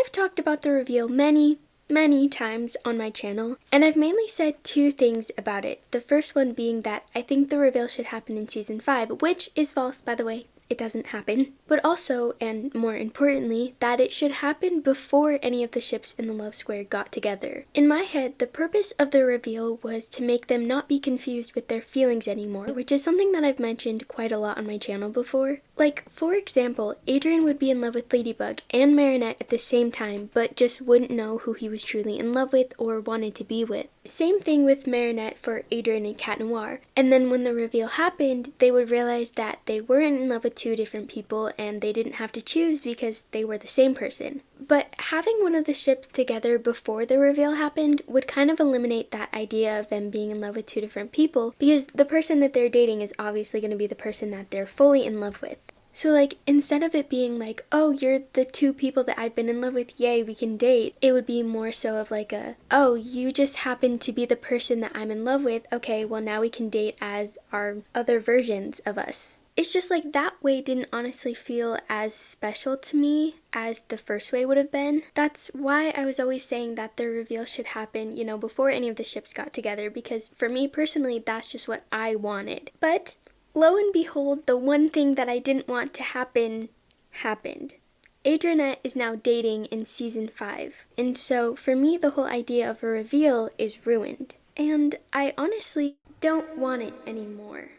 I've talked about the reveal many times on my channel, and I've mainly said two things about it. The first one being that I think the reveal should happen in season 5, which is false, by the way. It doesn't happen. But also, and more importantly, that it should happen before any of the ships in the love square got together. In my head, the purpose of the reveal was to make them not be confused with their feelings anymore, which is something that I've mentioned quite a lot on my channel before. Like, for example, Adrian would be in love with Ladybug and Marinette at the same time, but just wouldn't know who he was truly in love with or wanted to be with. Same thing with Marinette for Adrian and Cat Noir. And then when the reveal happened, they would realize that they weren't in love with two different people and they didn't have to choose because they were the same person. But having one of the ships together before the reveal happened would kind of eliminate that idea of them being in love with two different people, because the person that they're dating is obviously going to be the person that they're fully in love with. So like, instead of it being like, oh, you're the two people that I've been in love with, yay, we can date, it would be more so of like oh, you just happen to be the person that I'm in love with, okay, well now we can date as our other versions of us. It's just like, that way didn't honestly feel as special to me as the first way would have been. That's why I was always saying that the reveal should happen, you know, before any of the ships got together, because for me personally, that's just what I wanted. But lo and behold, the one thing that I didn't want to happen happened. Adrianette is now dating in season 5, and so for me the whole idea of a reveal is ruined, and I honestly don't want it anymore.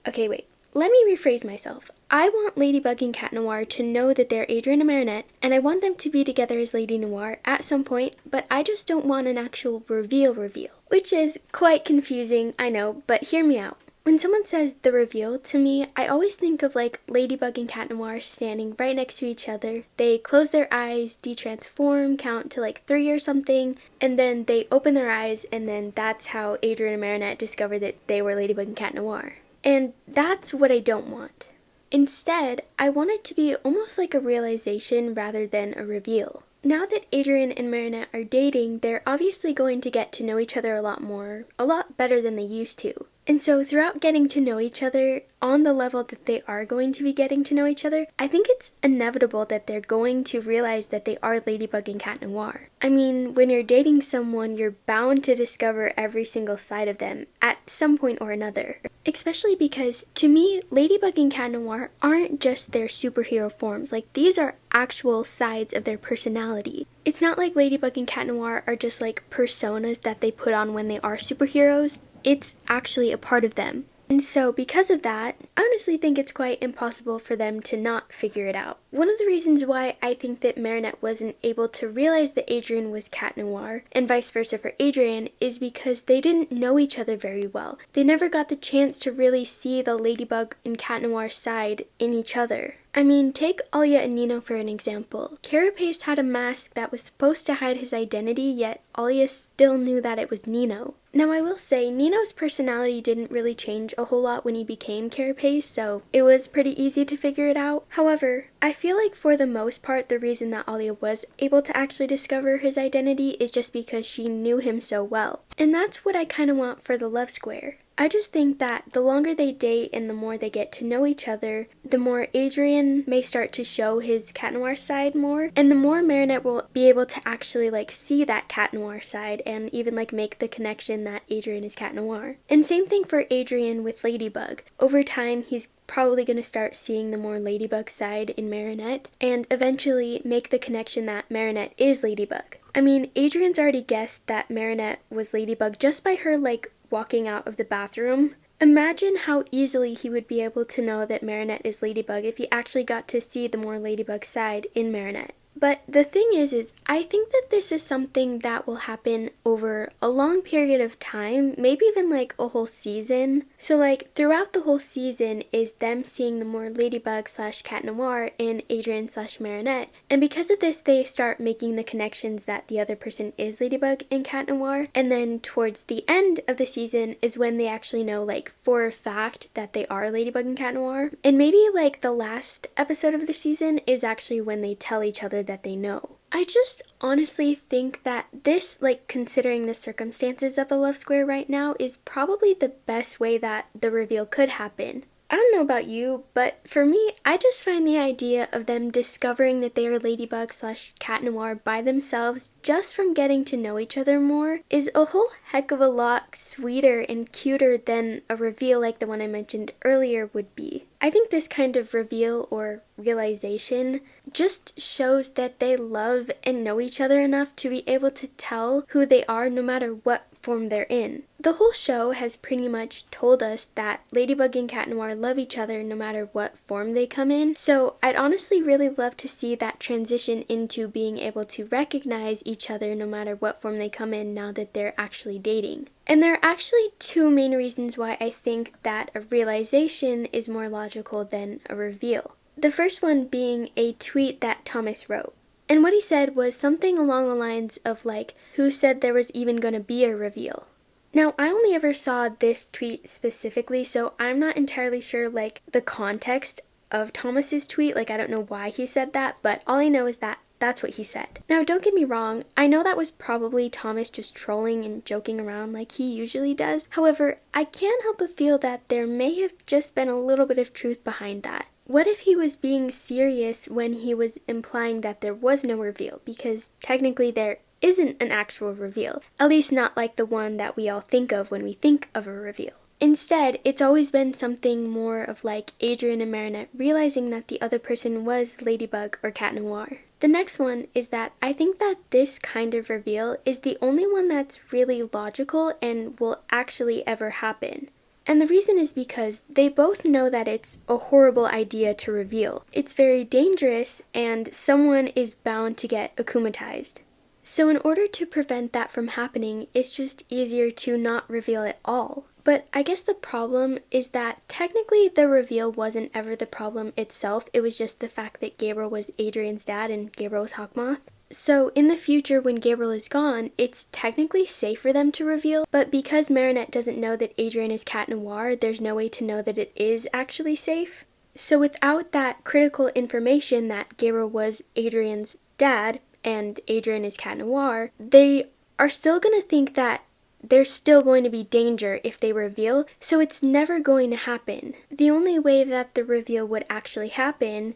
Okay, wait. Let me rephrase myself. I want Ladybug and Cat Noir to know that they're Adrian and Marinette, and I want them to be together as Lady Noir at some point, but I just don't want an actual reveal. Which is quite confusing, I know, but hear me out. When someone says the reveal, to me, I always think of like Ladybug and Cat Noir standing right next to each other. They close their eyes, de-transform, count to like 3 or something, and then they open their eyes, and then that's how Adrian and Marinette discover that they were Ladybug and Cat Noir. And that's what I don't want. Instead, I want it to be almost like a realization rather than a reveal. Now that Adrian and Marinette are dating, they're obviously going to get to know each other a lot better than they used to. And so throughout getting to know each other, on the level that they are going to be getting to know each other, I think it's inevitable that they're going to realize that they are Ladybug and Cat Noir. I mean, when you're dating someone, you're bound to discover every single side of them at some point or another. Especially because, to me, Ladybug and Cat Noir aren't just their superhero forms. Like, these are actual sides of their personality. It's not like Ladybug and Cat Noir are just like personas that they put on when they are superheroes. It's actually a part of them. And so because of that, I honestly think it's quite impossible for them to not figure it out. One of the reasons why I think that Marinette wasn't able to realize that Adrian was Cat Noir, and vice versa for Adrian, is because they didn't know each other very well. They never got the chance to really see the Ladybug and Cat Noir side in each other. I mean, take Alia and Nino for an example. Carapace had a mask that was supposed to hide his identity, yet Alia still knew that it was Nino. Now I will say, Nino's personality didn't really change a whole lot when he became Carapace, so it was pretty easy to figure it out. However, I feel like for the most part, the reason that Alia was able to actually discover his identity is just because she knew him so well. And that's what I kind of want for the love square. I just think that the longer they date and the more they get to know each other, the more Adrian may start to show his Cat Noir side more, and the more Marinette will be able to actually like see that Cat Noir side and even like make the connection that Adrian is Cat Noir. And same thing for Adrian with Ladybug. Over time, he's probably going to start seeing the more Ladybug side in Marinette, and eventually make the connection that Marinette is Ladybug. I mean, Adrian's already guessed that Marinette was Ladybug just by her like walking out of the bathroom. Imagine how easily he would be able to know that Marinette is Ladybug if he actually got to see the more Ladybug side in Marinette. But the thing is I think that this is something that will happen over a long period of time, maybe even like a whole season. So like throughout the whole season is them seeing the more Ladybug / Cat Noir in Adrian / Marinette. And because of this, they start making the connections that the other person is Ladybug and Cat Noir. And then towards the end of the season is when they actually know like for a fact that they are Ladybug and Cat Noir. And maybe like the last episode of the season is actually when they tell each other that they know. I just honestly think that this, like considering the circumstances of the love square right now, is probably the best way that the reveal could happen. I don't know about you, but for me, I just find the idea of them discovering that they are Ladybug slash Cat Noir by themselves just from getting to know each other more is a whole heck of a lot sweeter and cuter than a reveal like the one I mentioned earlier would be. I think this kind of reveal or realization just shows that they love and know each other enough to be able to tell who they are no matter what form they're in. The whole show has pretty much told us that Ladybug and Cat Noir love each other no matter what form they come in, so I'd honestly really love to see that transition into being able to recognize each other no matter what form they come in now that they're actually dating. And there are actually two main reasons why I think that a realization is more logical than a reveal. The first one being a tweet that Thomas wrote. And what he said was something along the lines of like, who said there was even going to be a reveal? Now, I only ever saw this tweet specifically, so I'm not entirely sure like the context of Thomas's tweet. Like, I don't know why he said that, but all I know is that that's what he said. Now, don't get me wrong, I know that was probably Thomas just trolling and joking around like he usually does. However, I can't help but feel that there may have just been a little bit of truth behind that. What if he was being serious when he was implying that there was no reveal? Because technically there isn't an actual reveal, at least not like the one that we all think of when we think of a reveal. Instead, it's always been something more of like Adrien and Marinette realizing that the other person was Ladybug or Cat Noir. The next one is that I think that this kind of reveal is the only one that's really logical and will actually ever happen. And the reason is because they both know that it's a horrible idea to reveal. It's very dangerous and someone is bound to get akumatized. So in order to prevent that from happening, it's just easier to not reveal at all. But I guess the problem is that technically the reveal wasn't ever the problem itself, it was just the fact that Gabriel was Adrien's dad and Gabriel was Hawkmoth. So in the future when Gabriel is gone, it's technically safe for them to reveal, but because Marinette doesn't know that Adrien is Cat Noir, there's no way to know that it is actually safe. So without that critical information that Gabriel was Adrien's dad and Adrien is Cat Noir, they are still going to think that there's still going to be danger if they reveal, so it's never going to happen. The only way that the reveal would actually happen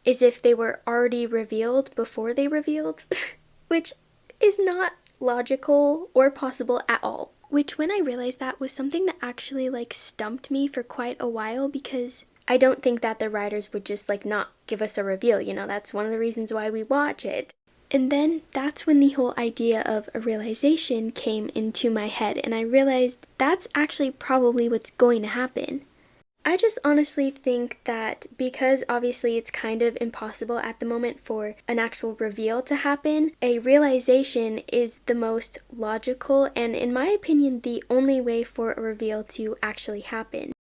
is if they were already revealed before they revealed, which is not logical or possible at all. Which when I realized that was something that actually like stumped me for quite a while because I don't think that the writers would just like not give us a reveal, you know, that's one of the reasons why we watch it. And then that's when the whole idea of a realization came into my head and I realized that's actually probably what's going to happen. I just honestly think that because obviously it's kind of impossible at the moment for an actual reveal to happen, a realization is the most logical and in my opinion the only way for a reveal to actually happen.